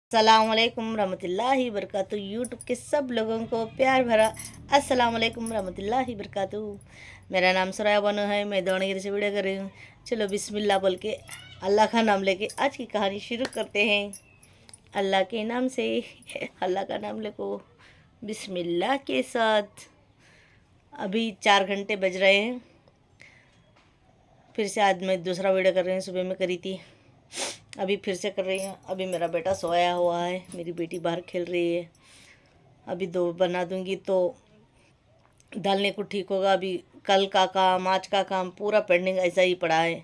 अस्सलाम वालेकुम रहमतुल्लाहि बरकातुहू। यूट्यूब के सब लोगों को प्यार भरा अस्सलाम वालेकुम रहमतुल्लाहि बरकातुहू। मेरा नाम सुराया बानो है। मैं दावणगिरी से वीडियो कर रही हूँ। चलो बिस्मिल्लाह बोल के अल्लाह का नाम लेके आज की कहानी शुरू करते हैं। अल्लाह के नाम से अल्लाह का नाम लेको बिस्मिल्लाह के साथ। अभी 4 घंटे बज रहे हैं। फिर से आज मैं दूसरा वीडियो कर रही हूँ। सुबह में करी थी, अभी फिर से कर रही हूँ। अभी मेरा बेटा सोया हुआ है, मेरी बेटी बाहर खेल रही है। अभी 2 बना दूंगी तो डालने को ठीक होगा। अभी कल का काम आज का काम पूरा पेंडिंग ऐसा ही पड़ा है।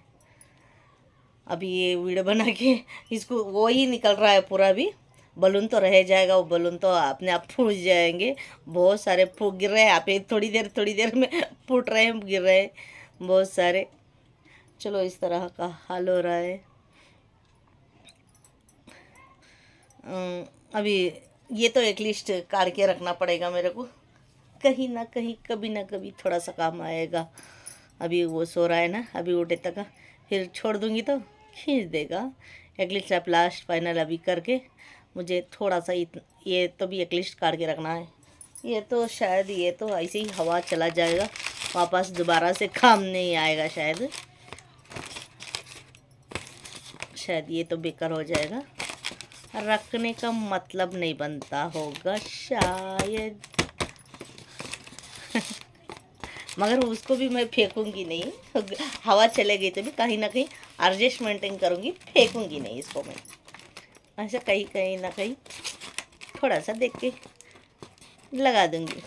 अभी ये वीडियो बना के इसको वो ही निकल रहा है पूरा। अभी बलून तो रह जाएगा, वो बलून तो अपने आप फूट जाएंगे। बहुत सारे फूट गिर रहे हैं। आप थोड़ी देर में फूट रहे हैं, गिर रहे हैं बहुत सारे। चलो इस तरह का हाल हो रहा है। अभी ये तो एक लिस्ट काट के रखना पड़ेगा मेरे को। कहीं ना कहीं कभी ना कभी थोड़ा सा काम आएगा। अभी वो सो रहा है ना, अभी उठे तक फिर छोड़ दूंगी तो खींच देगा। एक लिस्ट आप लास्ट फाइनल अभी करके मुझे थोड़ा सा ये तो भी एक लिस्ट काट के रखना है। ये तो शायद ये तो ऐसे ही हवा चला जाएगा, वापस दोबारा से काम नहीं आएगा। शायद ये तो बेकार हो जाएगा। रखने का मतलब नहीं बनता होगा शायद मगर उसको भी मैं फेंकूंगी नहीं। हवा चले गई तो भी कहीं ना कहीं एडजस्टमेंटिंग करूंगी, फेंकूंगी नहीं इसको मैं। ऐसा कहीं ना कहीं थोड़ा सा देख के लगा दूंगी।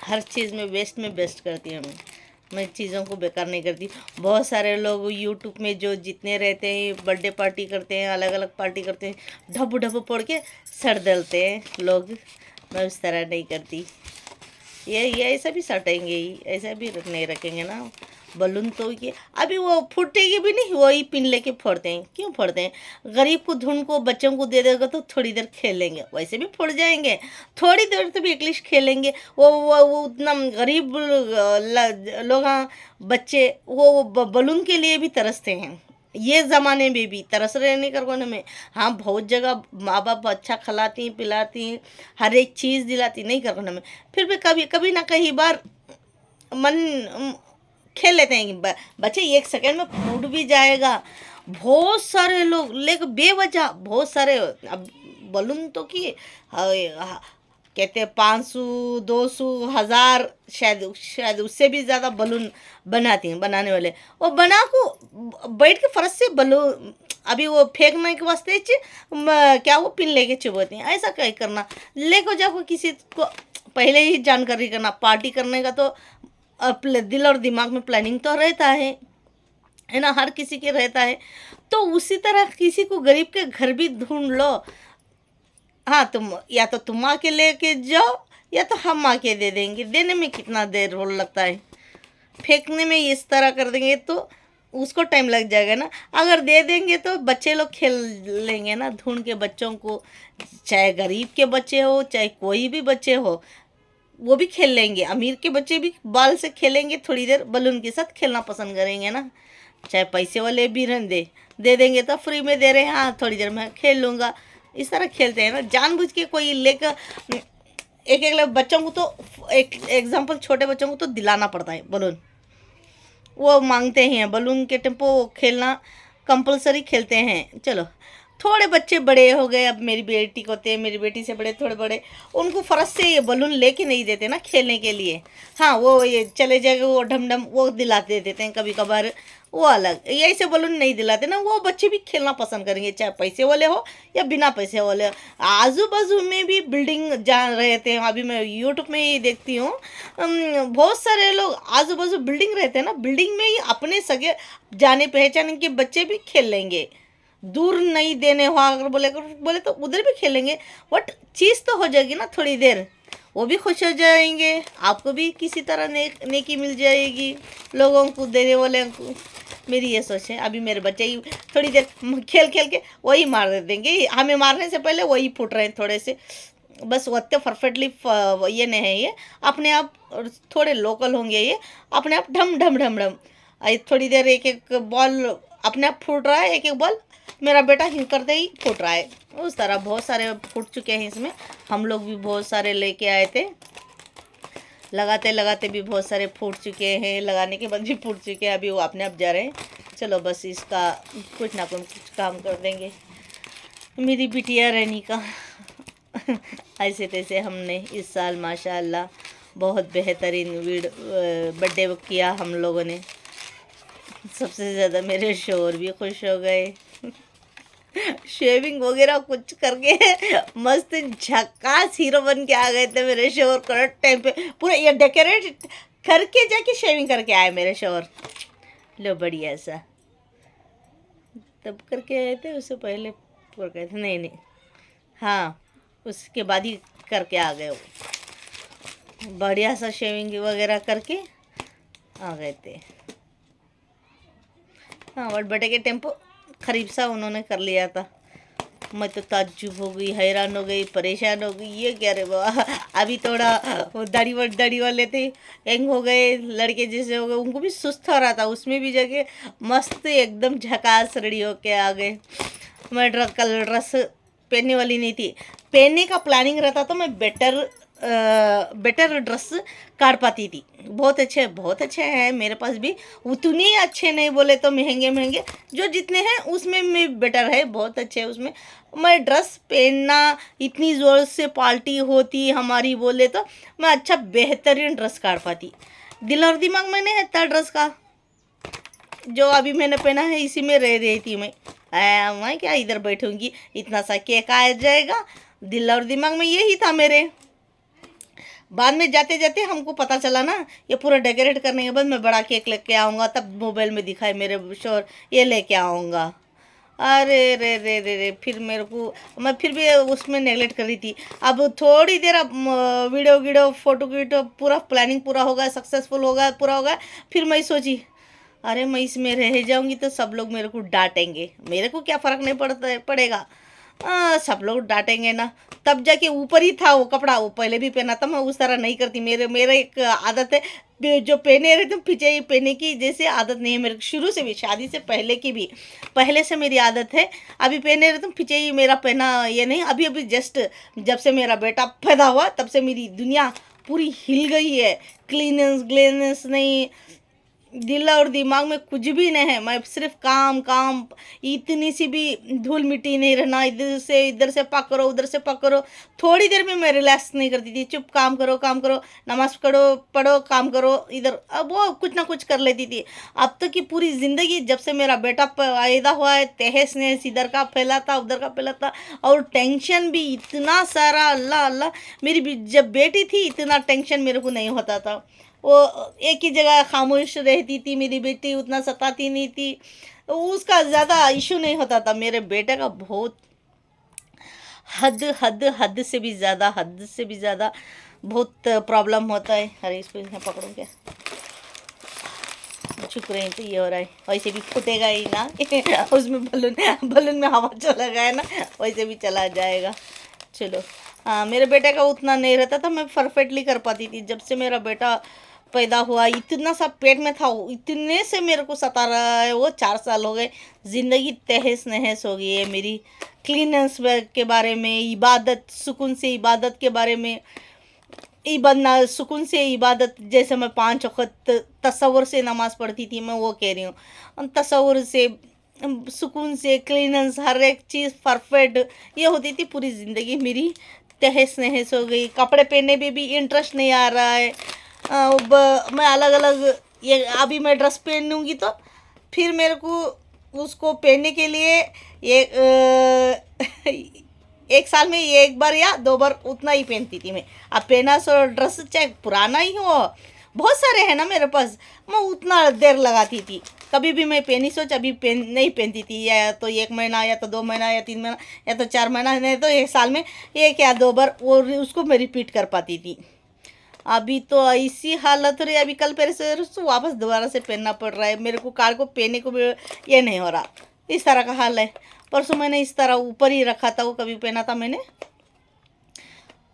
हर चीज़ में बेस्ट करती हूँ मैं चीज़ों को बेकार नहीं करती। बहुत सारे लोग यूट्यूब में जो जितने रहते हैं बर्थडे पार्टी करते हैं, अलग अलग पार्टी करते हैं, ढब्बू ढब्बू पड़ के सड़ डालते हैं लोग। मैं उस तरह नहीं करती। ये ऐसा भी सटेंगे ही, ऐसा भी नहीं रखेंगे ना बलून। तो ये अभी वो फूटेगी भी नहीं, वही पिन लेके फोड़ते हैं। क्यों फोड़ते हैं? गरीब को ढूंढ को बच्चों को दे देगा तो थोड़ी देर खेलेंगे, वैसे भी फूट जाएंगे। थोड़ी देर तो भी एटलीस्ट खेलेंगे। वो उतना गरीब लोग, हाँ बच्चे, वो बलून के लिए भी तरसते हैं। ये ज़माने में भी तरस रहे नहीं करवाने में। हाँ बहुत जगह माँ बाप अच्छा खिलाती पिलाती, हर एक चीज़ दिलाती, नहीं करवाने में। फिर भी कभी कभी ना कहीं बार मन खेल लेते हैं बच्चे। 1 सेकंड में फूट भी जाएगा। बहुत सारे लोग लेकिन बेवजह बहुत सारे अब बलून तो कि कहते हैं 500 200 1000, शायद उससे भी ज़्यादा बलून बनाती हैं बनाने वाले। वो बना को बैठ के फर्श से बलून अभी वो फेंकने के वास्ते क्या वो पिन लेके चुभोती हैं। ऐसा क्या करना, लेको जाको किसी को पहले ही जानकारी करना। पार्टी करने का तो दिल और दिमाग में प्लानिंग तो रहता है ना, हर किसी के रहता है। तो उसी तरह किसी को गरीब के घर भी ढूंढ लो। हाँ तुम या तो तुम आके लेके जाओ या तो हम आके दे देंगे। देने में कितना देर हो लगता है, फेंकने में इस तरह कर देंगे तो उसको टाइम लग जाएगा ना। अगर दे देंगे तो बच्चे लोग खेल लेंगे ना ढूंढ के बच्चों को। चाहे गरीब के बच्चे हो चाहे कोई भी बच्चे हो, वो भी खेल लेंगे। अमीर के बच्चे भी बाल से खेलेंगे, थोड़ी देर बलून के साथ खेलना पसंद करेंगे ना। चाहे पैसे वाले भी रहने दे देंगे तो फ्री में दे रहे हैं, हाँ थोड़ी देर में खेल लूँगा, इस तरह खेलते हैं ना। जानबूझ के कोई लेकर एक एक बच्चों को तो एक एग्जाम्पल छोटे बच्चों को तो दिलाना पड़ता है बलून। वो मांगते हैं बलून के टेम्पो खेलना कंपलसरी खेलते हैं। चलो थोड़े बच्चे बड़े हो गए, अब मेरी बेटी को थे, मेरी बेटी से बड़े थोड़े बड़े, उनको फर्ज से ये बलून लेके नहीं देते ना खेलने के लिए। हाँ वो ये चले जाएगा वो ढम ढम वो दिलाते देते हैं कभी कभार, वो अलग। ये ऐसे बलून नहीं दिलाते ना, वो बच्चे भी खेलना पसंद करेंगे चाहे पैसे वाले हो या बिना पैसे वाले हो। आजू बाजू में भी बिल्डिंग जा रहते हैं, अभी मैं यूट्यूब में ही देखती हूँ। बहुत सारे लोग आजू बाजू बिल्डिंग रहते हैं ना, बिल्डिंग में ही अपने सगे जाने पहचाने के बच्चे भी खेल लेंगे। दूर नहीं देने हो अगर बोले तो उधर भी खेलेंगे। बट चीज़ तो हो जाएगी ना थोड़ी देर, वो भी खुश हो जाएंगे, आपको भी किसी तरह नेकी मिल जाएगी, लोगों को देने वाले को। मेरी ये सोच है। अभी मेरे बच्चे ही थोड़ी देर खेल खेल के वही मार देंगे। हमें मारने से पहले वही फूट रहे हैं थोड़े से, बस वत्ते परफेक्टली ये नहीं है। ये अपने आप थोड़े लोकल होंगे, ये अपने आप ढम ढम ढम ढम। थोड़ी देर एक एक बॉल अपने आप फूट रहा है, एक एक बॉल मेरा बेटा यूँ करते ही फूट रहा है। उस तरह बहुत सारे फूट चुके हैं इसमें। हम लोग भी बहुत सारे लेके आए थे, लगाते लगाते भी बहुत सारे फूट चुके हैं, लगाने के बाद भी फूट चुके हैं। अभी वो अपने आप जा रहे हैं। चलो बस इसका कुछ ना कुछ काम कर देंगे। मेरी बिटिया रैनी का ऐसे तैसे हमने इस साल माशाल्लाह बहुत बेहतरीन बर्थडे किया हम लोगों ने। सबसे ज़्यादा मेरे शोहर भी खुश हो गए। शेविंग वगैरह कुछ करके मस्त झकास हीरो बन के आ गए थे मेरे शोहर। करेक्ट टाइम पे पूरा ये डेकोरेट करके जाके शेविंग करके आए मेरे शोहर। लो बढ़िया सा तब करके आए थे, उससे पहले पूरा गए थे? नहीं नहीं, हाँ उसके बाद ही करके आ गए वो। बढ़िया सा शेविंग वगैरह करके आ गए थे। हाँ और बर्थडे के टेम्पो खरीब सा उन्होंने कर लिया था। मैं तो ताज्जुब हो गई, हैरान हो गई, परेशान हो गई। ये क्या रे बाबा, अभी थोड़ा वो दाढ़ी वाले थे, यंग हो गए, लड़के जैसे हो गए, उनको भी सुस्त हो रहा था, उसमें भी जाके मस्त एकदम झकास रेडी होके आ गए। मैं कल ड्रेस पहनने वाली नहीं थी, पहनने का प्लानिंग रहता तो मैं बेटर ड्रेस काट पाती थी। बहुत अच्छे हैं मेरे पास भी, उतने अच्छे नहीं बोले तो महंगे महंगे, जो जितने हैं उसमें में बेटर है, बहुत अच्छे है उसमें। मैं ड्रेस पहनना इतनी ज़ोर से पार्टी होती हमारी बोले तो मैं अच्छा बेहतरीन ड्रेस काट पाती। दिल और दिमाग में नहीं है इतना ड्रेस का, जो अभी मैंने पहना है इसी में रह रही थी मैं क्या इधर बैठूंगी, इतना सा केक आ जाएगा। दिल और दिमाग में यही था मेरे। बाद में जाते जाते हमको पता चला ना, ये पूरा डेकोरेट करने के बाद मैं बड़ा केक लेके आऊँगा, तब मोबाइल में दिखाए मेरे शोर ये लेके आऊँगा। अरे रे रे रे रे, फिर मेरे को मैं फिर भी उसमें नेगलेक्ट कर रही थी। अब थोड़ी देर अब वीडियो फोटो पूरा प्लानिंग पूरा होगा, सक्सेसफुल होगा, पूरा होगा। फिर मैं सोची अरे मैं इसमें रह जाऊंगी तो सब लोग मेरे को डांटेंगे, मेरे को क्या फ़र्क नहीं पड़ेगा। सब लोग डांटेंगे ना। तब जाके ऊपर ही था वो कपड़ा, वो पहले भी पहना था, मैं उस तरह नहीं करती। मेरे एक आदत है, जो पहने रहते पीछे ही पहने की जैसे आदत नहीं है मेरे को, शुरू से भी, शादी से पहले की भी पहले से मेरी आदत है। अभी पहने रहते पीछे ही मेरा पहना ये नहीं। अभी अभी जस्ट जब से मेरा बेटा पैदा हुआ तब से मेरी दुनिया पूरी हिल गई है। ग्लेनेस नहीं, दिल और दिमाग में कुछ भी नहीं है। मैं सिर्फ काम काम, इतनी सी भी धूल मिट्टी नहीं रहना, इधर से पकड़ो उधर से पकड़ो। थोड़ी देर में मैं रिलैक्स नहीं करती थी, चुप काम करो, नमाज पढ़ो काम करो इधर, अब वो कुछ ना कुछ कर लेती थी। अब तक की पूरी ज़िंदगी जब से मेरा बेटा पैदा हुआ है, तहस नहस इधर का फैला था उधर का फैला था, और टेंशन भी इतना सारा। अल्लाह अल्लाह, मेरी जब बेटी थी इतना टेंशन मेरे को नहीं होता था। वो एक ही जगह खामोश रहती थी मेरी बेटी, उतना सताती नहीं थी, उसका ज़्यादा इशू नहीं होता था। मेरे बेटे का बहुत हद से भी ज़्यादा बहुत प्रॉब्लम होता है। अरे इसको इसमें पकड़ो क्या, चुप रहे तो ये हो रहा है, वैसे भी फूटेगा ही ना उसमें बलून में हवा चला गया ना, वैसे भी चला जाएगा। चलो हाँ, मेरे बेटे का उतना नहीं रहता था, मैं परफेक्टली कर पाती थी। जब से मेरा बेटा पैदा हुआ इतना सा पेट में था, इतने से मेरे को सता रहा है वो। 4 साल हो गए, ज़िंदगी तहस नहस हो गई है मेरी। क्लीनेंस के बारे में, इबादत, सुकून से इबादत के बारे में, सुकून से इबादत, जैसे मैं 5 वक्त तसव्वुर से नमाज़ पढ़ती थी, मैं वो कह रही हूँ। तसव्वुर से, सुकून से, क्लीनेंस, हर एक चीज़ परफेक्ट ये होती थी। पूरी ज़िंदगी मेरी तहस नहस हो गई। कपड़े पहनने में भी इंटरेस्ट नहीं आ रहा है। मैं अलग अलग, ये अभी मैं ड्रेस पहनूंगी तो फिर मेरे को उसको पहनने के लिए एक साल में 1 बार या 2 बार उतना ही पहनती थी मैं। अब पहना सो ड्रेस चाहे पुराना ही हो, बहुत सारे हैं ना मेरे पास, मैं उतना देर लगाती थी। कभी भी मैं पहनी सोच अभी नहीं पहनती थी, या तो 1 महीना या तो 2 महीना या 3 महीना या तो 4 महीना, नहीं तो 1 साल में 1 या 2 बार वो उसको मैं रिपीट कर पाती थी। अभी तो ऐसी हालत रही, अभी कल पैर से वापस दोबारा से पहनना पड़ रहा है मेरे को। कार को पहनने को भी ये नहीं हो रहा, इस तरह का हाल है। परसों मैंने इस तरह ऊपर ही रखा था, वो कभी पहना था मैंने,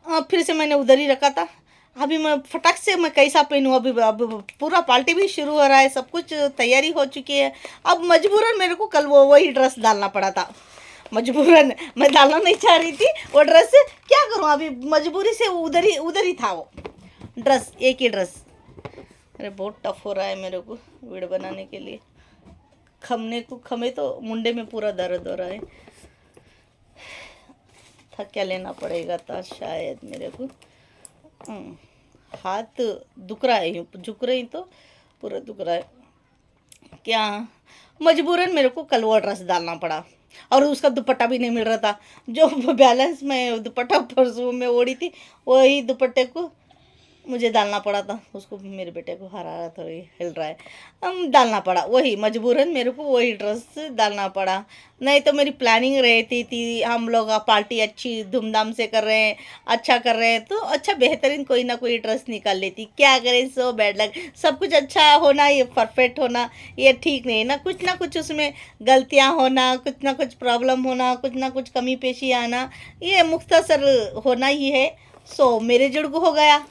फिर से मैंने उधर ही रखा था। अभी मैं फटाक से मैं कैसा पहनूँ, अभी अब पूरा पार्टी भी शुरू हो रहा है, सब कुछ तैयारी हो चुकी है। अब मजबूरन मेरे को कल वो वही ड्रेस डालना पड़ा था, मजबूरन। मैं डालना नहीं चाह रही थी वो ड्रेस, क्या करूँ अभी, मजबूरी से उधर ही था वो ड्रेस, एक ही ड्रेस। अरे बहुत टफ हो रहा है मेरे को वीडियो बनाने के लिए, खमे तो मुंडे में पूरा दर्द हो रहा है। थक क्या लेना पड़ेगा था शायद मेरे को। हाथ दुख रहा है, यूँ झुक रही तो पूरा दुख रहा है। क्या, मजबूरन मेरे को कल वो ड्रेस डालना पड़ा, और उसका दुपट्टा भी नहीं मिल रहा था। जो बैलेंस में दुपट्टा परसों में ओढ़ी थी, वही दुपट्टे को मुझे डालना पड़ा था। उसको मेरे बेटे को हरारत हो रही, हिल रहा है, डालना पड़ा वही, मजबूरन मेरे को वही ड्रेस डालना पड़ा। नहीं तो मेरी प्लानिंग रहती थी, हम लोग पार्टी अच्छी धूमधाम से कर रहे हैं, अच्छा कर रहे हैं, तो अच्छा बेहतरीन कोई ना कोई ड्रेस निकाल लेती। क्या करें, सो बैड लक। सब कुछ अच्छा होना, ये परफेक्ट होना ये ठीक नहीं है ना कुछ उसमें गलतियाँ होना, कुछ ना कुछ प्रॉब्लम होना, कुछ ना कुछ कमी पेशी आना, ये मुख्तसर होना ही है। सो मेरे जुड़ग हो गया।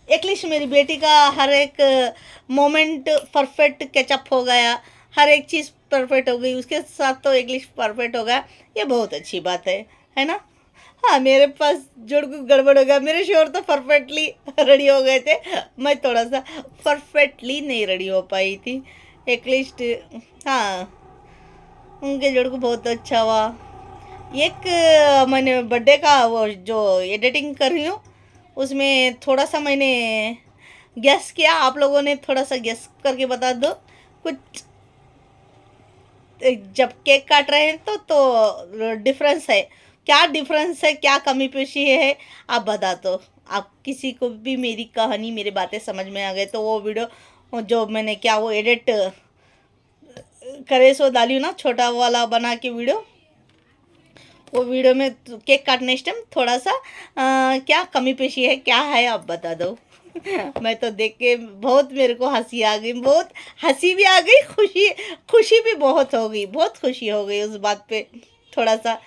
एटलीस्ट मेरी बेटी का हर एक मोमेंट परफेक्ट कैचअप हो गया, हर एक चीज़ परफेक्ट हो गई, उसके साथ तो एटलीस्ट परफेक्ट हो गया, ये बहुत अच्छी बात है ना। हाँ, मेरे पास जुड़ गड़बड़ हो गया, मेरे शोर तो परफेक्टली रेडी हो गए थे, मैं थोड़ा सा परफेक्टली नहीं रेडी हो पाई थी एटलीस्ट। हाँ, उनके जुड़ को बहुत अच्छा हुआ। एक मैंने बर्थडे का वो जो एडिटिंग कर रही हूँ, उसमें थोड़ा सा मैंने गेस किया, आप लोगों ने थोड़ा सा गेस करके बता दो कुछ। जब केक काट रहे हैं तो डिफरेंस है, क्या डिफरेंस है, क्या कमी पेशी है, आप बता दो। आप किसी को भी मेरी कहानी मेरी बातें समझ में आ गए तो वो वीडियो जो मैंने क्या वो एडिट करे सो डाली ना, छोटा वाला बना के वीडियो, वो वीडियो में केक काटने इस टाइम थोड़ा सा क्या कमी पेशी है, क्या है, आप बता दो। मैं तो देख के बहुत मेरे को हंसी आ गई, बहुत हंसी भी आ गई, खुशी खुशी भी बहुत हो गई, बहुत खुशी हो गई उस बात पे थोड़ा सा।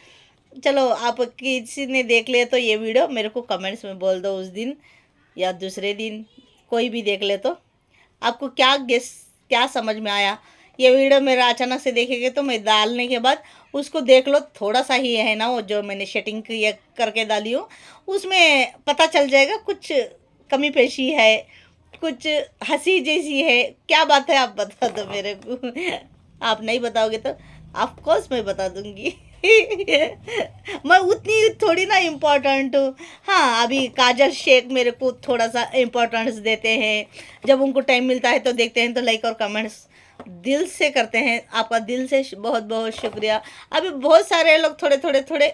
चलो, आप किसी ने देख लिया तो ये वीडियो मेरे को कमेंट्स में बोल दो, उस दिन या दूसरे दिन कोई भी देख ले तो आपको क्या समझ में आया। ये वीडियो मेरा अचानक से देखेंगे तो मैं डालने के बाद उसको देख लो, थोड़ा सा ही है ना वो जो मैंने सेटिंग करके डाली हूँ, उसमें पता चल जाएगा कुछ कमी पेशी है, कुछ हंसी जैसी है, क्या बात है, आप बता दो मेरे को। आप नहीं बताओगे तो ऑफ कोर्स मैं बता दूंगी। मैं उतनी थोड़ी ना इम्पोर्टेंट हूँ। हाँ, अभी काजल शेख मेरे को थोड़ा सा इम्पोर्टेंस देते हैं, जब उनको टाइम मिलता है तो देखते हैं, तो लाइक और कमेंट्स दिल से करते हैं, आपका दिल से बहुत बहुत शुक्रिया। अभी बहुत सारे लोग थोड़े थोड़े थोड़े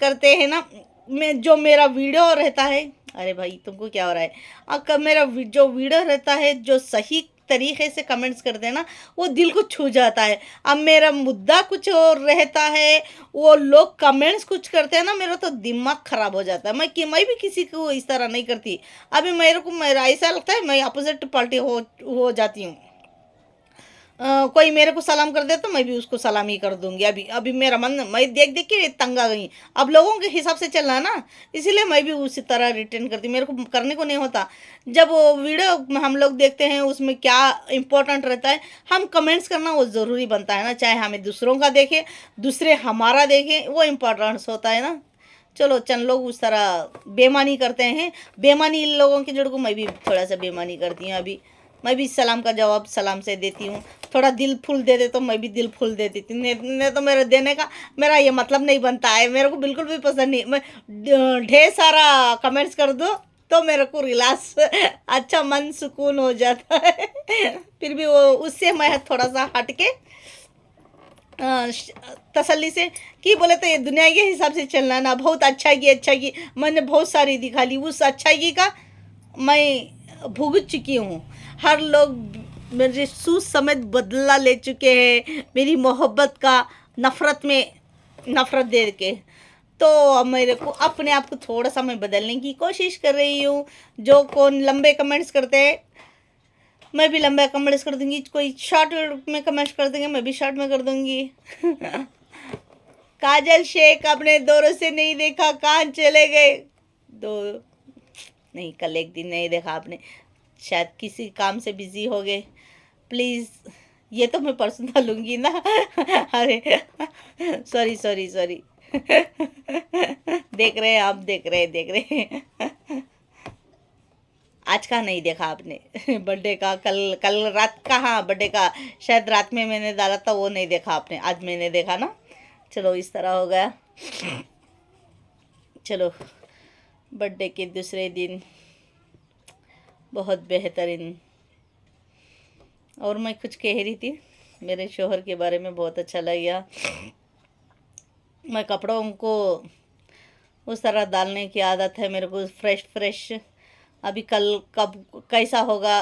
करते हैं ना, मैं जो मेरा वीडियो रहता है, अरे भाई तुमको क्या हो रहा है, मेरा जो वीडियो रहता है, जो सही तरीके से कमेंट्स करते हैं ना, वो दिल को छू जाता है। अब मेरा मुद्दा कुछ और रहता है, वो लोग कमेंट्स कुछ करते हैं ना, मेरा तो दिमाग खराब हो जाता है। मैं भी किसी को इस तरह नहीं करती। अभी मेरा ऐसा लगता है मैं अपोजिट पार्टी हो जाती हूँ। कोई मेरे को सलाम कर दे तो मैं भी उसको सलाम ही कर दूंगी। अभी अभी मेरा मन, मैं देख देख के तंग आ गई। अब लोगों के हिसाब से चलना है ना, इसीलिए मैं भी उसी तरह रिटर्न करती, मेरे को करने को नहीं होता। जब वो वीडियो हम लोग देखते हैं उसमें क्या इम्पोर्टेंट रहता है, हम कमेंट्स करना वो ज़रूरी बनता है ना, चाहे हमें दूसरों का देखें, दूसरे हमारा देखें, वो इम्पोर्टेंस होता है ना। चलो, चंद लोग उस तरह बेईमानी करते हैं, बेईमानी लोगों के जुड़ को मैं भी थोड़ा सा बेईमानी करती हूँ। अभी मैं भी सलाम का जवाब सलाम से देती हूँ, थोड़ा दिल फूल दे दे तो मैं भी दिल फूल दे देती हूँ। नहीं तो मेरे देने का मेरा ये मतलब नहीं बनता है, मेरे को बिल्कुल भी पसंद नहीं। मैं ढेर सारा कमेंट्स कर दूँ तो मेरे को रिलैक्स, अच्छा मन सुकून हो जाता है। फिर भी वो उससे मैं थोड़ा सा हट के तसल्ली से कि बोले तो ये दुनिया के हिसाब से चलना ना, बहुत अच्छा की मैंने बहुत सारी दिखा ली, उस अच्छाई का मैं भुगत चुकी हूँ। हर लोग मेरे सूझ समेत बदला ले चुके हैं मेरी मोहब्बत का, नफ़रत दे के। तो अब मेरे को अपने आप को थोड़ा सा मैं बदलने की कोशिश कर रही हूँ। जो कौन लंबे कमेंट्स करते हैं मैं भी लंबा कमेंट्स कर दूंगी, कोई शॉर्ट में कमेंट्स कर देंगे मैं भी शॉर्ट में कर दूंगी। काजल शेख अपने दौरों से नहीं देखा, कहाँ चले गए, दो नहीं, कल एक दिन नहीं देखा आपने, शायद किसी काम से बिजी हो गए। प्लीज़, ये तो मैं परसों डालूंगी ना। अरे सॉरी सॉरी सॉरी। देख रहे हैं आप, देख रहे हैं। आज का नहीं देखा आपने। बर्थडे का कल कल रात का, हाँ बर्थडे का शायद रात में मैंने डाला था, वो नहीं देखा आपने, आज मैंने देखा ना। चलो इस तरह हो गया। चलो, बर्थडे के दूसरे दिन बहुत बेहतरीन। और मैं कुछ कह रही थी, मेरे शोहर के बारे में बहुत अच्छा लगा। मैं कपड़ों को उस तरह डालने की आदत है मेरे को, फ्रेश फ्रेश। अभी कल कब कैसा होगा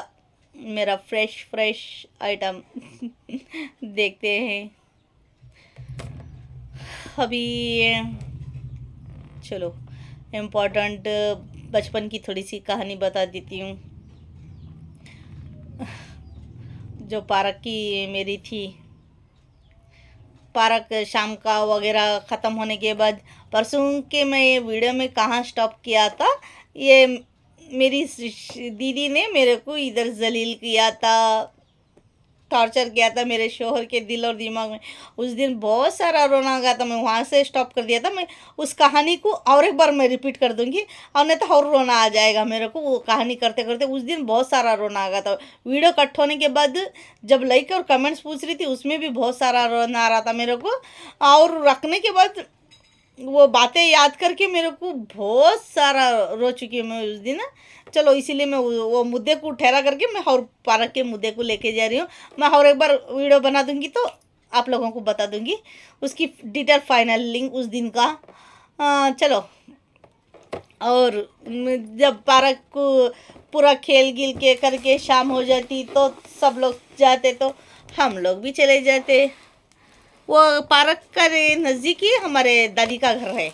मेरा फ्रेश फ्रेश आइटम देखते हैं। अभी चलो इम्पोर्टेंट बचपन की थोड़ी सी कहानी बता देती हूँ। जो पार्क की मेरी थी, पार्क शाम का वगैरह ख़त्म होने के बाद, परसों के मैं ये वीडियो में कहाँ स्टॉप किया था, ये मेरी दीदी ने मेरे को इधर जलील किया था, टॉर्चर किया था मेरे शोहर के दिल और दिमाग में। उस दिन बहुत सारा रोना आ गया था, मैं वहाँ से स्टॉप कर दिया था। मैं उस कहानी को और एक बार मैं रिपीट कर दूंगी, और नहीं तो और रोना आ जाएगा मेरे को वो कहानी करते करते। उस दिन बहुत सारा रोना आ गया था। वीडियो कट होने के बाद जब लाइक और कमेंट्स पूछ रही थी, उसमें भी बहुत सारा रोना आ रहा था मेरे को, और रखने के बाद वो बातें याद करके मेरे को बहुत सारा रो चुकी हूँ मैं उस दिन। चलो इसीलिए मैं वो मुद्दे को ठहरा करके मैं और पार्क के मुद्दे को लेके जा रही हूँ। मैं और एक बार वीडियो बना दूंगी तो आप लोगों को बता दूंगी उसकी डिटेल फाइनल लिंक उस दिन का। चलो, और जब पार्क को पूरा खेल गिल के करके शाम हो जाती तो सब लोग जाते, तो हम लोग भी चले जाते। वो पार्क का नज़दीक ही हमारे दादी का घर है।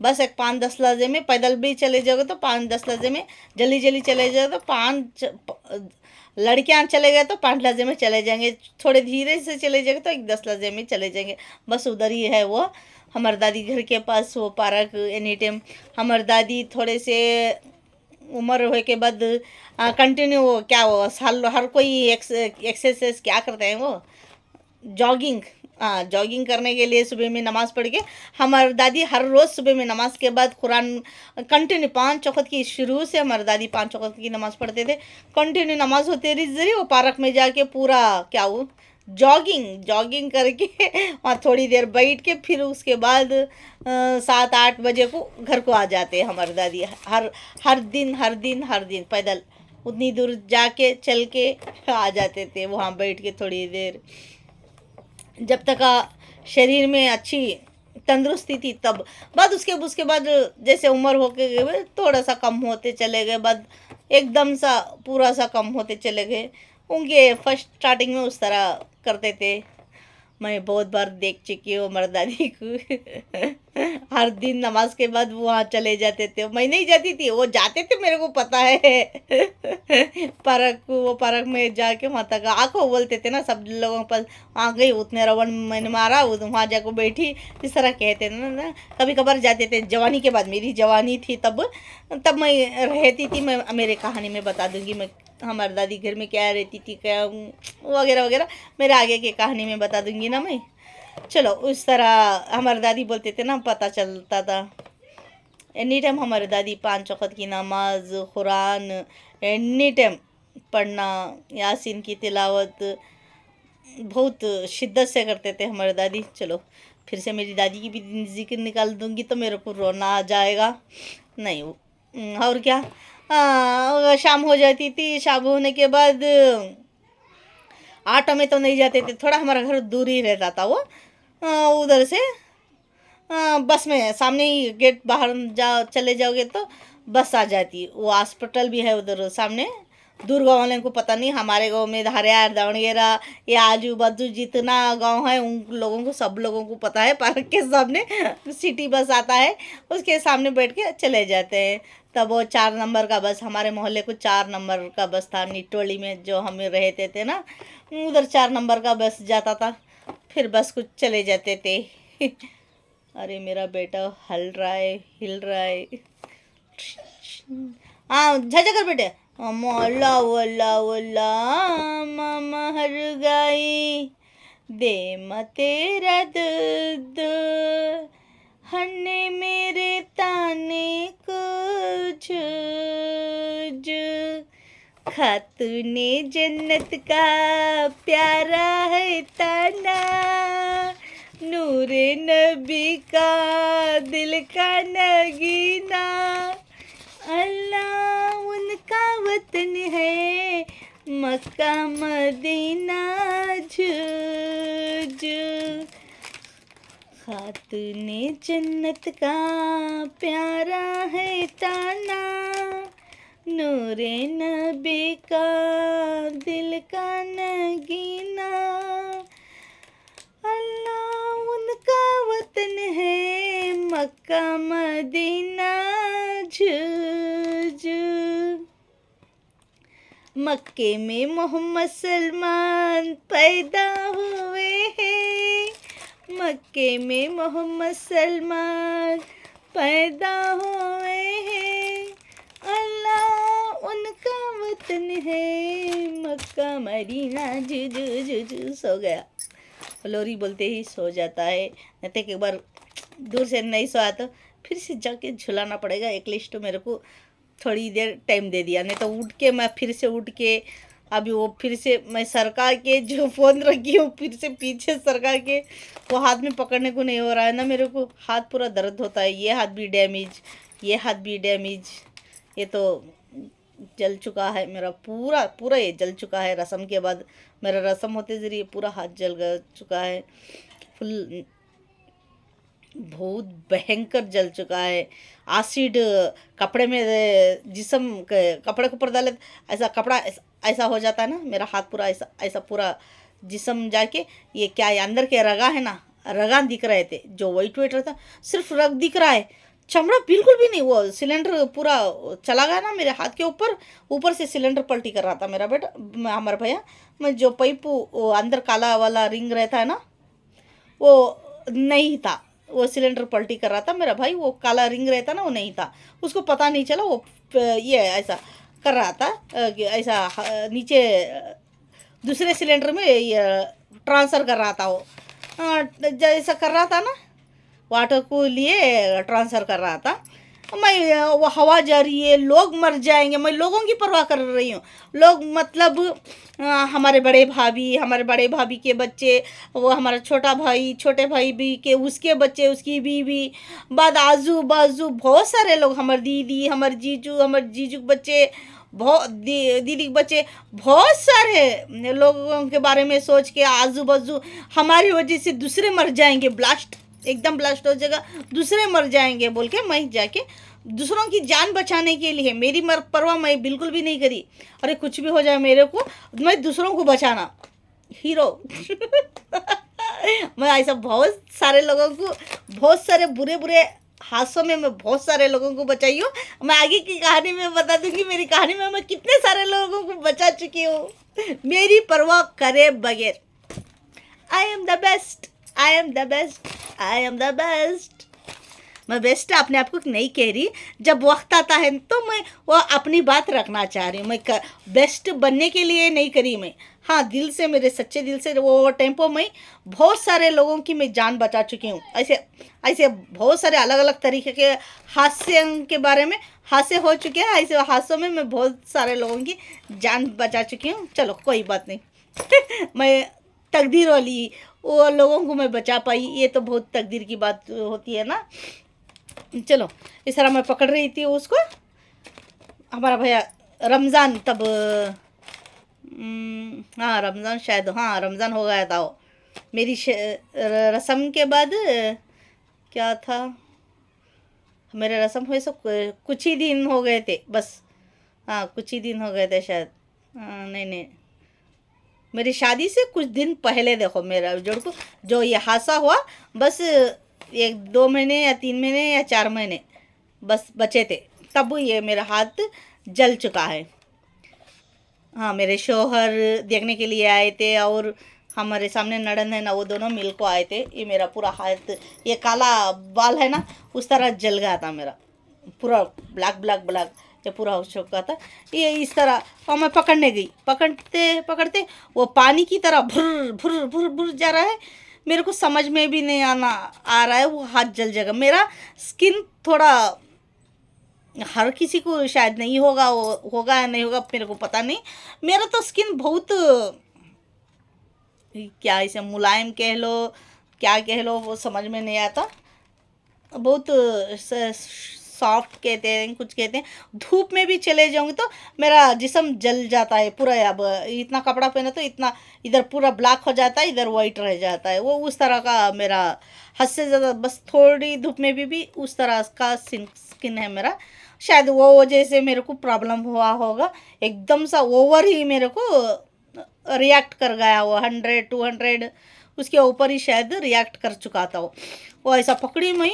बस एक 5-10 लहजे में पैदल भी चले जाओगे तो 5-10 लहजे में, जल्दी जल्दी चले जाओ तो 5 लड़कियां चले गए तो 5 लहजे में चले जाएंगे, थोड़े धीरे से चले जाएंगे तो 10 लहजे में चले जाएंगे। बस उधर ही है वो हमारे दादी घर के पास वो पार्क। एनी टाइम हमारे दादी थोड़े से उम्र होने के बाद कंटिन्यू क्या वो साल हर कोई एक्सरसाइज क्या करते हैं वो, जॉगिंग। हाँ, जॉगिंग करने के लिए सुबह में नमाज़ पढ़ के हमारी दादी हर रोज़ सुबह में नमाज के बाद कुरान कंटिन्यू 5 वक़्त की, शुरू से हमारी दादी 5 वक़्त की नमाज़ पढ़ते थे। कंटिन्यू नमाज होते रही जरिए वो पार्क में जाके पूरा क्या वो जॉगिंग जॉगिंग करके वहाँ थोड़ी देर बैठ के फिर उसके बाद 7-8 बजे को घर को आ जाते हमारी दादी। हर हर दिन पैदल उतनी दूर जाके चल के आ जाते थे, वहाँ बैठ के थोड़ी देर, जब तक शरीर में अच्छी तंदुरुस्ती थी तब। बाद उसके बाद जैसे उम्र होके गए थोड़ा सा कम होते चले गए, बाद एकदम सा पूरा सा कम होते चले गए। उनके फर्स्ट स्टार्टिंग में उस तरह करते थे। मैं बहुत बार देख चुकी हूँ हमारी दादी को। हर दिन नमाज के बाद वहाँ चले जाते थे, मैं नहीं जाती थी, वो जाते थे, मेरे को पता है। पार्क को, वो पार्क में जाके वहाँ तक आँखों बोलते थे ना सब लोगों पर, आ गई उतने राउंड मैंने मारा, वहाँ जाकर बैठी, इस तरह कहते थे ना। कभी कभार जाते थे, जवानी के बाद, मेरी जवानी थी तब मैं रहती थी। मैं मेरे कहानी में बता दूंगी मैं हमारी दादी घर में क्या रहती थी, क्या वगैरह वगैरह मेरे आगे की कहानी में बता दूंगी ना मैं। चलो, उस तरह हमारी दादी बोलते थे ना, पता चलता था। एनी टाइम हमारी दादी 5 वक़्त की नमाज, कुरान एनी टाइम पढ़ना, यासीन की तिलावत बहुत शिद्दत से करते थे हमारे दादी। चलो, फिर से मेरी दादी की भी जिक्र निकाल दूंगी तो मेरे को रोना आ जाएगा। नहीं, और क्या, शाम हो जाती थी, शाम होने के बाद ऑटो में तो नहीं जाते थे, थोड़ा हमारा घर दूर ही रहता था वो, उधर से बस में सामने ही गेट बाहर चले जाओगे तो बस आ जाती। वो हॉस्पिटल भी है उधर सामने। दूर गाँव वाले को पता नहीं, हमारे गांव में धारियार दावणगेरा या आजू बाजू जितना गांव है उन लोगों को, सब लोगों को पता है, पार्क के सामने सिटी बस आता है, उसके सामने बैठ के चले जाते हैं। तब वो 4 नंबर का बस, हमारे मोहल्ले को 4 नंबर का बस था, निटोली में जो हम रहते थे ना, उधर 4 नंबर का बस जाता था, फिर बस कुछ चले जाते थे। अरे मेरा बेटा हिल रहा है। हाँ झाझा कर बेटे। मौला वल्ला वल्ला मामा हर गाई दे म तेरा दूध हन्ने मेरे ताने को झूझ खातूने जन्नत का प्यारा है ताना नूरे नबी का दिल का नगीना अल्लाह उनका वतन है मक्का मदीना झूझ खातूने जन्नत का प्यारा है ताना नूरे नबी का दिल का नगीना अल्लाह उनका वतन है मक्का मदीना झूझ मक्के में मोहम्मद सलमान पैदा हुए हैं मक्के में मोहम्मद सलमान पैदा हुए हैं अल्लाह उनका वतन है मक्का मदीना झूझ झूझ सो गया। लोरी बोलते ही सो जाता है। नहीं तो एक बार दूर से नहीं सोया तो फिर से जाके झुलाना पड़ेगा। एक लिस्ट मेरे को थोड़ी देर टाइम दे दिया, नहीं तो उठ के मैं फिर से उठ के अभी वो फिर से मैं सरका के जो फ़ोन रखी हूँ फिर से पीछे सरका के वो हाथ में पकड़ने को नहीं हो रहा है ना। मेरे को हाथ पूरा दर्द होता है। ये हाथ भी डैमेज, ये हाथ भी डैमेज। ये तो जल चुका है मेरा पूरा पूरा, ये जल चुका है। रस्म के बाद मेरा रस्म होते जरिए पूरा हाथ जल चुका है, फुल बहुत भयंकर जल चुका है। एसिड कपड़े में जिसम कपड़े के ऊपर डाले ऐसा कपड़ा ऐसा हो जाता है ना। मेरा हाथ पूरा ऐसा ऐसा पूरा जिसम जाके ये क्या है अंदर के रगा है ना, रगा दिख रहे थे। जो वाइट वाइट रहता सिर्फ रग दिख रहा है, चमड़ा बिल्कुल भी नहीं। वो सिलेंडर पूरा चला गया ना मेरे हाथ के ऊपर, ऊपर से सिलेंडर पलटी कर रहा था मेरा बेटा, हमारा भैया। मैं जो पाइप वो अंदर काला वाला रिंग रहता है ना वो नहीं था, वो सिलेंडर पलटी कर रहा था मेरा भाई। वो काला रिंग रहता ना वो नहीं था, उसको पता नहीं चला। वो ये ऐसा कर रहा था, ऐसा नीचे दूसरे सिलेंडर में ये ट्रांसफ़र कर रहा था। वो जैसा कर रहा था ना वाटर को लिए ट्रांसफ़र कर रहा था। मैं वो हवा जा रही है, लोग मर जाएंगे, मैं लोगों की परवाह कर रही हूँ। लोग मतलब हमारे बड़े भाभी के बच्चे, वो हमारा छोटा भाई, छोटे भाई भी के उसके बच्चे, उसकी बीवी, बाद आजू बाजू बहुत सारे लोग, हमारे दीदी, हमारे जीजू के बच्चे, बहुत दीदी के बच्चे, बहुत सारे लोगों के बारे में सोच के आजू बाजू हमारी वजह से दूसरे मर जाएंगे, ब्लास्ट एकदम ब्लास्ट हो जाएगा, दूसरे मर जाएंगे बोल के मैं जाके दूसरों की जान बचाने के लिए मेरी परवाह मैं बिल्कुल भी नहीं करी। अरे कुछ भी हो जाए मेरे को, मैं दूसरों को बचाना हीरो मैं ऐसा बहुत सारे लोगों को, बहुत सारे बुरे बुरे हादसों में मैं बहुत सारे लोगों को बचाई हूँ। मैं आगे की कहानी में बता दूंगी, मेरी कहानी में मैं कितने सारे लोगों को बचा चुकी हूँ मेरी परवाह करे बगैर। I am the best, I am the best, I am the best. मैं बेस्ट अपने आप को नहीं कह रही, जब वक्त आता है तो मैं वो अपनी बात रखना चाह रही हूँ। मैं बेस्ट बनने के लिए नहीं करी मैं, हाँ दिल से, मेरे सच्चे दिल से वो टेम्पो में बहुत सारे लोगों की मैं जान बचा चुकी हूँ। ऐसे ऐसे बहुत सारे अलग अलग तरीके के हादसे के बारे में हादसे हो चुके हैं। ऐसे हादसों में मैं बहुत सारे लोगों की जान बचा चुकी हूँ। चलो कोई बात नहीं मैं तकदीर वाली वो लोगों को मैं बचा पाई, ये तो बहुत तकदीर की बात होती है ना। चलो इस तरह मैं पकड़ रही थी उसको। हमारा भैया रमज़ान तब हाँ रमज़ान शायद, हाँ रमज़ान हो गया था। वो मेरी रस्म के बाद क्या था, मेरे रस्म हुए सब कुछ ही दिन हो गए थे बस। हाँ कुछ ही दिन हो गए थे शायद, नहीं मेरी शादी से कुछ दिन पहले देखो मेरा जोड़ को जो ये हादसा हुआ, बस 1-2 महीने या 3 महीने या 4 महीने बस बचे थे, तब ये मेरा हाथ जल चुका है। हाँ मेरे शोहर देखने के लिए आए थे और हमारे सामने नड़न है ना, वो दोनों मिल को आए थे। ये मेरा पूरा हाथ, ये काला बाल है ना उस तरह जल गया था मेरा, पूरा ब्लैक ब्लैक ब्लैक, ये पूरा हो चुका था। ये इस तरह और मैं पकड़ने गई, पकड़ते पकड़ते वो पानी की तरह भुर भुर भुर भुर जा रहा है। मेरे को समझ में भी नहीं आ रहा है, वो हाथ जल जाएगा। मेरा स्किन थोड़ा, हर किसी को शायद नहीं होगा, वो होगा या नहीं होगा मेरे को पता नहीं। मेरा तो स्किन बहुत, क्या इसे मुलायम कह लो क्या कह लो, वो समझ में नहीं आता। बहुत सॉफ्ट कहते हैं, कुछ कहते हैं। धूप में भी चले जाऊंगी तो मेरा जिस्म जल जाता है पूरा। अब इतना कपड़ा पहने तो इतना इधर पूरा ब्लैक हो जाता है, इधर वाइट रह जाता है। वो उस तरह का मेरा, हद से ज़्यादा, बस थोड़ी धूप में भी उस तरह का स्किन है मेरा। शायद वो वजह से मेरे को प्रॉब्लम हुआ होगा। एकदम सा ओवर ही मेरे को रिएक्ट कर गया, वो 100 200 उसके ऊपर ही शायद रिएक्ट कर चुका था वो ऐसा पकड़ी मैं,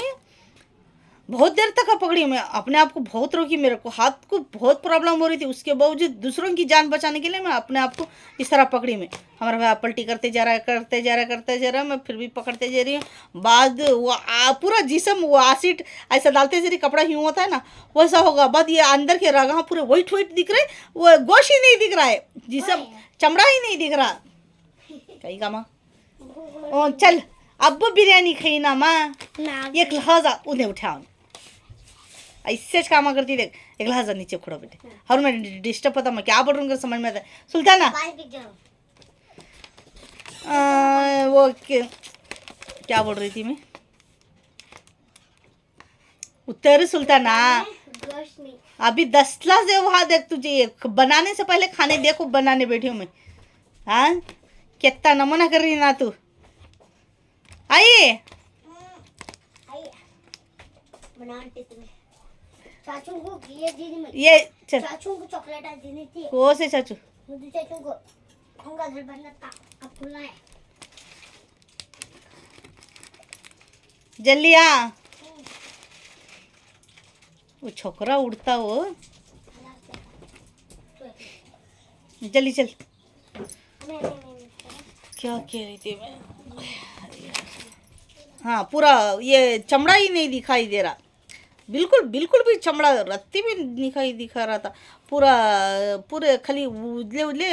बहुत देर तक पकड़ी मैं। अपने आप को बहुत रोकी, मेरे को हाथ को बहुत प्रॉब्लम हो रही थी। उसके बावजूद दूसरों की जान बचाने के लिए मैं अपने आप को इस तरह पकड़ी मैं। हमारा भाई पलटी करते जा रहा है, करते जा रहा है, मैं फिर भी पकड़ते जा रही हूँ। बाद वो पूरा जिसम वो एसिड ऐसा डालते जरिए कपड़ा यूँ होता है ना, वैसा होगा। बाद ये अंदर के रगा पूरे वाइट वाइट दिख रहे, वो गोश ही नहीं दिख रहा है, जिसम चमड़ा ही नहीं दिख रहा। कहीं का माँ चल अब बिरयानी खाई ना माँ, एक लिहाजा उन्हें उठाओ, ऐसे काम करती देख। एक लिहाजा नीचे खोड़ो बेटे, और मैं डिस्टर्ब होता, मैं क्या बोल रहा हूँ समझ में आता है। सुल्ताना वो क्या बोल रही थी मैं, उत्तर सुल्ताना अभी 10 क्लास है वहाँ देख, तुझे बनाने से पहले खाने देखो बनाने बैठी हूँ मैं। हाँ कितना नमूना कर रही ना तू। आइए चाचू को ये चाचू को चॉकलेट देनी थी। को से चाचू मुझे चाचू को होगा घर बनना था, अब खुला है। जल्दी आ, वो छोकरा उड़ता वो, जल्दी चल। क्या कह रही थी मैं, हाँ पूरा ये चमड़ा ही नहीं दिखाई दे रहा, बिल्कुल बिल्कुल भी चमड़ा रत्ती भी दिखा रहा था। पूरा पूरे खाली उजले उजले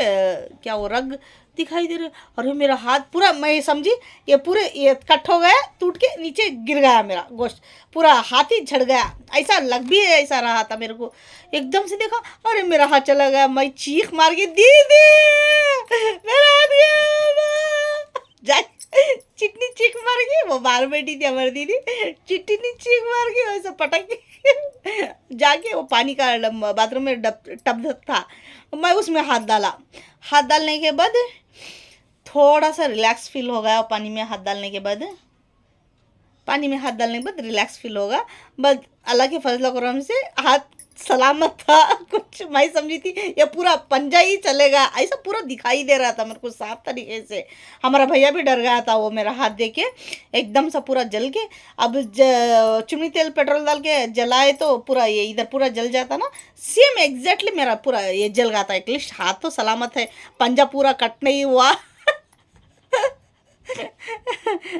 क्या वो रग दिखाई दे रहे। और मेरा हाथ पूरा, मैं समझी ये पूरे ये कट हो गया, टूट के नीचे गिर गया मेरा गोश्त, पूरा हाथ ही झड़ गया। ऐसा लग भी ऐसा रहा था मेरे को। एकदम से देखा, अरे मेरा हाथ चला गया। मैं चीख मार के दीदी मेरा हाथ गया जा, चिटनी चीख मार के, वो बाहर बैठी थी हमारी दीदी, चिटनी चीख मार के वैसे पटक के जाके वो पानी का बाथरूम में टब था, मैं उसमें हाथ डाला। हाथ डालने के बाद थोड़ा सा रिलैक्स फील हो गया। पानी में हाथ डालने के बाद रिलैक्स फील होगा। बस अल्लाह के फजल करम से हाथ सलामत था। कुछ मैं समझी थी ये पूरा पंजा ही चलेगा, ऐसा पूरा दिखाई दे रहा था मेरे को साफ तरीके से। हमारा भैया भी डर गया था, वो मेरा हाथ देख के एकदम सा पूरा जल के। अब चिमनी तेल पेट्रोल डाल के जलाए तो पूरा ये इधर पूरा जल जाता ना, सेम एग्जैक्टली मेरा पूरा ये जल गया था। एटलीस्ट हाथ तो सलामत है, पंजा पूरा कट नहीं हुआ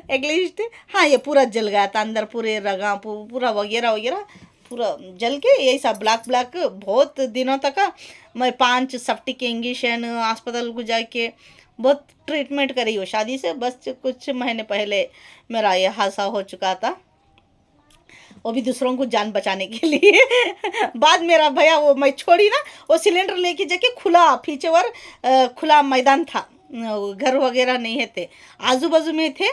एटलीस्ट। हाँ ये पूरा जल गया था अंदर, पूरे रगा पूरा वगैरह वगैरह पूरा जल के ऐसा ब्लैक ब्लैक। बहुत दिनों तक मैं 5 सेप्टिक इंजेक्शन अस्पताल को जाके बहुत ट्रीटमेंट करी हूँ शादी से। बस कुछ महीने पहले मेरा ये हादसा हो चुका था, वो भी दूसरों को जान बचाने के लिए। बाद मेरा भैया वो मैं छोड़ी ना, वो सिलेंडर लेके जाके खुला पीछे वर खुला मैदान था, घर वगैरह नहीं थे, आजू बाजू में थे,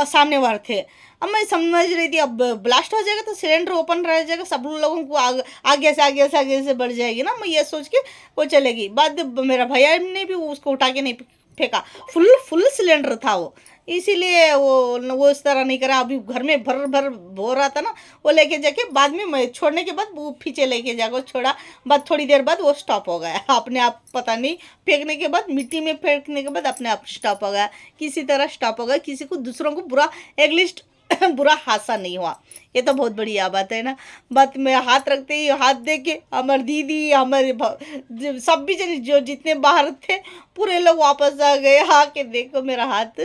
सामने वार थे। अब मैं समझ रही थी अब ब्लास्ट हो जाएगा तो सिलेंडर ओपन रह जाएगा, सब लोगों को आगे से बढ़ जाएगी ना, मैं ये सोच के वो चलेगी। बाद मेरा भैया ने भी उसको उठा के नहीं फेंका, फुल सिलेंडर था वो, इसीलिए वो इस तरह नहीं करा। अभी घर में भर भर हो रहा था ना, वो लेके जाके बाद में मैं छोड़ने के बाद वो पीछे लेके जाकर छोड़ा। बाद थोड़ी देर बाद वो स्टॉप हो गया अपने आप, पता नहीं फेंकने के बाद, मिट्टी में फेंकने के बाद अपने आप स्टॉप हो गया, किसी तरह स्टॉप हो गया। किसी को दूसरों को बुरा एटलीस्ट बुरा हादसा नहीं हुआ, ये तो बहुत बढ़िया बात है ना। बात में हाथ रखते ही हाथ दे के हमारी दीदी हमारे सब भी जन जो जितने बाहर थे पूरे लोग वापस आ गए। हाँ के देखो मेरा हाथ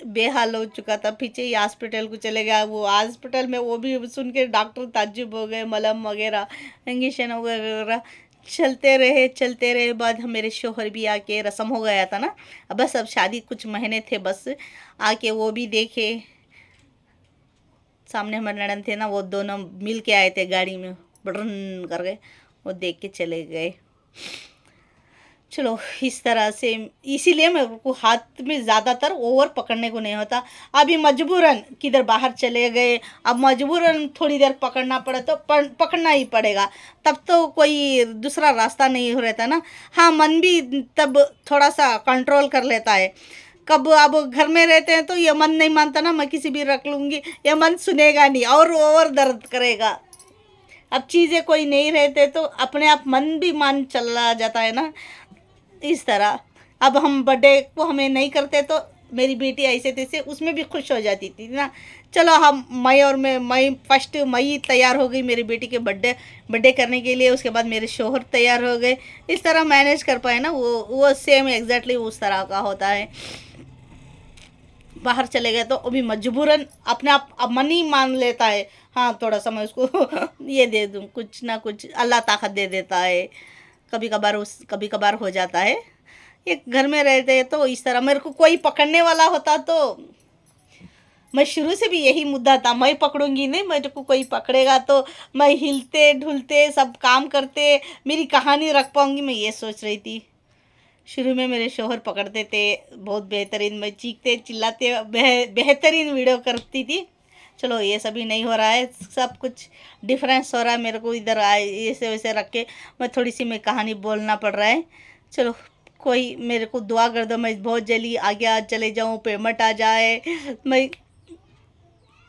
बेहाल हो चुका था, पीछे ही हॉस्पिटल को चले गया। वो हॉस्पिटल में वो भी सुन के डॉक्टर ताज्जुब हो गए, मलहम वगैरह इंजेक्शन वगैरह चलते रहे। बाद मेरे शोहर भी आके, रस्म हो गया था ना, अब शादी कुछ महीने थे बस, आके वो भी देखे। सामने हमारे ननद थे ना, वो दोनों मिल के आए थे गाड़ी में, बटन कर गए, वो देख के चले गए। चलो इस तरह से, इसीलिए मेरे को हाथ में ज़्यादातर ओवर पकड़ने को नहीं होता। अभी मजबूरन किधर बाहर चले गए, अब मजबूरन थोड़ी देर पकड़ना पड़े तो पकड़ना ही पड़ेगा, तब तो कोई दूसरा रास्ता नहीं हो रहता ना। हाँ, मन भी तब थोड़ा सा कंट्रोल कर लेता है। कब अब घर में रहते हैं तो ये मन नहीं मानता ना, मैं किसी भी रख लूँगी, ये मन सुनेगा नहीं और ओवर दर्द करेगा। अब चीज़ें कोई नहीं रहते तो अपने आप मन भी मान चला जाता है ना, इस तरह। अब हम बर्थडे को हमें नहीं करते तो मेरी बेटी ऐसे तैसे उसमें भी खुश हो जाती थी ना। चलो हम मई फर्स्ट मई तैयार हो गई मेरी बेटी के बर्थडे करने के लिए, उसके बाद मेरे शोहर तैयार हो गए, इस तरह मैनेज कर पाए ना। वो सेम एग्जैक्टली उस तरह का होता है। बाहर चले गए तो अभी मजबूरन अपने आप अब मन ही मान लेता है, हाँ थोड़ा सा मैं उसको ये दे दूँ, कुछ ना कुछ अल्लाह ताकत दे देता है। कभी कभार हो जाता है। ये घर में रहते हैं तो इस तरह। मेरे को कोई पकड़ने वाला होता तो, मैं शुरू से भी यही मुद्दा था, मैं पकड़ूंगी नहीं, मेरे को कोई पकड़ेगा तो मैं हिलते ढुलते सब काम करते मेरी कहानी रख पाऊंगी, मैं ये सोच रही थी। शुरू में मेरे शोहर पकड़ते थे बहुत बेहतरीन, मैं चीखते चिल्लाते बेहतरीन वीडियो करती थी। चलो ये सभी नहीं हो रहा है, सब कुछ डिफरेंस हो रहा है। मेरे को इधर आए ऐसे वैसे रख के मैं कहानी बोलना पड़ रहा है। चलो कोई मेरे को दुआ कर दो, मैं बहुत जल्दी आगे चले जाऊँ, पेमेंट आ जाए। मैं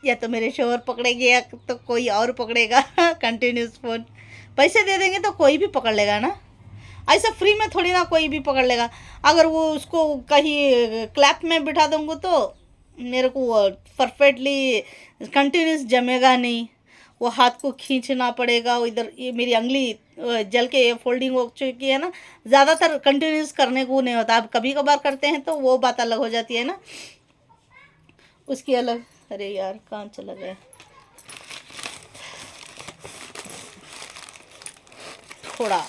या तो मेरे शोहर पकड़ेंगे या तो कोई और पकड़ेगा कंटिन्यूस फ़ोन। पैसे दे देंगे तो कोई भी पकड़ लेगा ना, ऐसा फ्री में थोड़ी ना कोई भी पकड़ लेगा। अगर वो उसको कहीं क्लैप में बिठा दूँगी तो मेरे को परफेक्टली कंटिन्यूस जमेगा नहीं, वो हाथ को खींचना पड़ेगा। इधर ये मेरी अंगली जल के फोल्डिंग हो चुकी है ना, ज़्यादातर कंटिन्यूस करने को नहीं होता। अब कभी कभार करते हैं तो वो बात अलग हो जाती है ना, उसकी अलग। अरे यार कहाँ चला गया, थोड़ा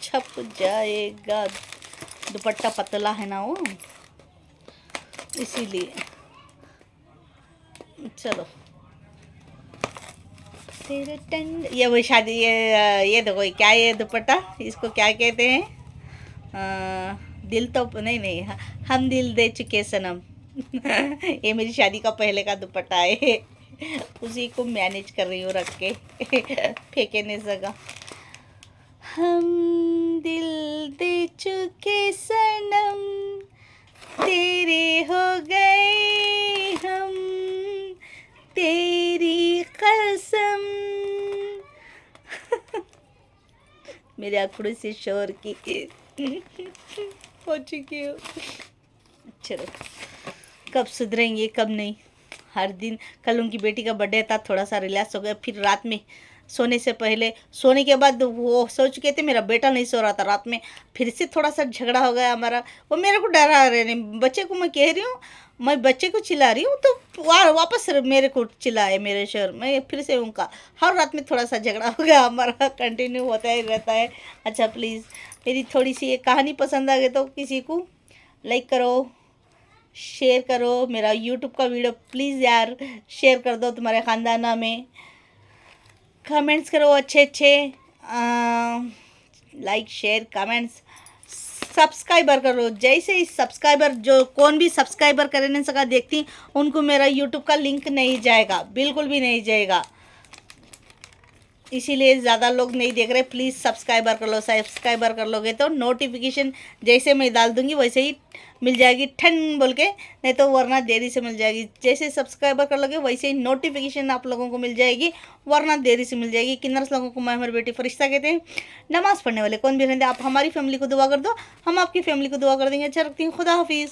छप जाएगा, दुपट्टा पतला है ना वो, इसीलिए। चलो तेरे टंड, ये वो शादी, ये देखो क्या, ये दुपट्टा इसको क्या कहते हैं? दिल तो नहीं, हम दिल दे चुके सनम। ये मेरी शादी का पहले का दुपट्टा है, उसी को मैनेज कर रही हूँ रख के, फेंके नहीं सका। हम दिल दे चुके सनम, तेरे हो गए हम, तेरी कसम। मेरे आंखों से शोर की हो चुकी हो। चलो कब सुधरेंगे कब नहीं, हर दिन। कल उनकी बेटी का बर्थडे था, थोड़ा सा रिलैक्स हो गया। फिर रात में सोने से पहले, सोने के बाद वो सो चुके थे, मेरा बेटा नहीं सो रहा था रात में, फिर से थोड़ा सा झगड़ा हो गया हमारा। वो मेरे को डरा रहे नहीं, बच्चे को मैं कह रही हूँ, मैं बच्चे को चिल्ला रही हूँ तो वापस मेरे को चिल्लाए मेरे शोर। मैं फिर से उनका, हर रात में थोड़ा सा झगड़ा हो गया हमारा, कंटिन्यू होता ही रहता है। अच्छा प्लीज़ मेरी थोड़ी सी ये कहानी पसंद आ गई तो किसी को लाइक करो, शेयर करो। मेरा यूट्यूब का वीडियो प्लीज़ यार शेयर कर दो तुम्हारे ख़ानदाना में, कमेंट्स करो अच्छे लाइक शेयर कमेंट्स, सब्सक्राइबर करो। जैसे ही सब्सक्राइबर, जो कौन भी सब्सक्राइबर करने सका देखती, उनको मेरा यूट्यूब का लिंक नहीं जाएगा, बिल्कुल भी नहीं जाएगा, इसीलिए ज़्यादा लोग नहीं देख रहे। प्लीज़ सब्सक्राइबर कर लो, सब्सक्राइबर कर लोगे तो नोटिफिकेशन जैसे मैं डाल दूँगी वैसे ही मिल जाएगी, ठन बोल के, नहीं तो वरना देरी से मिल जाएगी। जैसे सब्सक्राइबर कर लोगे वैसे ही नोटिफिकेशन आप लोगों को मिल जाएगी, वरना देरी से मिल जाएगी। किन्नर लोगों को मैं हमारी बेटी फरिश्ता कहते हैं। नमाज़ पढ़ने वाले कौन भी रहते, आप हमारी फैमिली को दुआ कर दो, हम आपकी फैमिली को दुआ कर देंगे। अच्छा रखती हूँ, खुदा हाफिज़।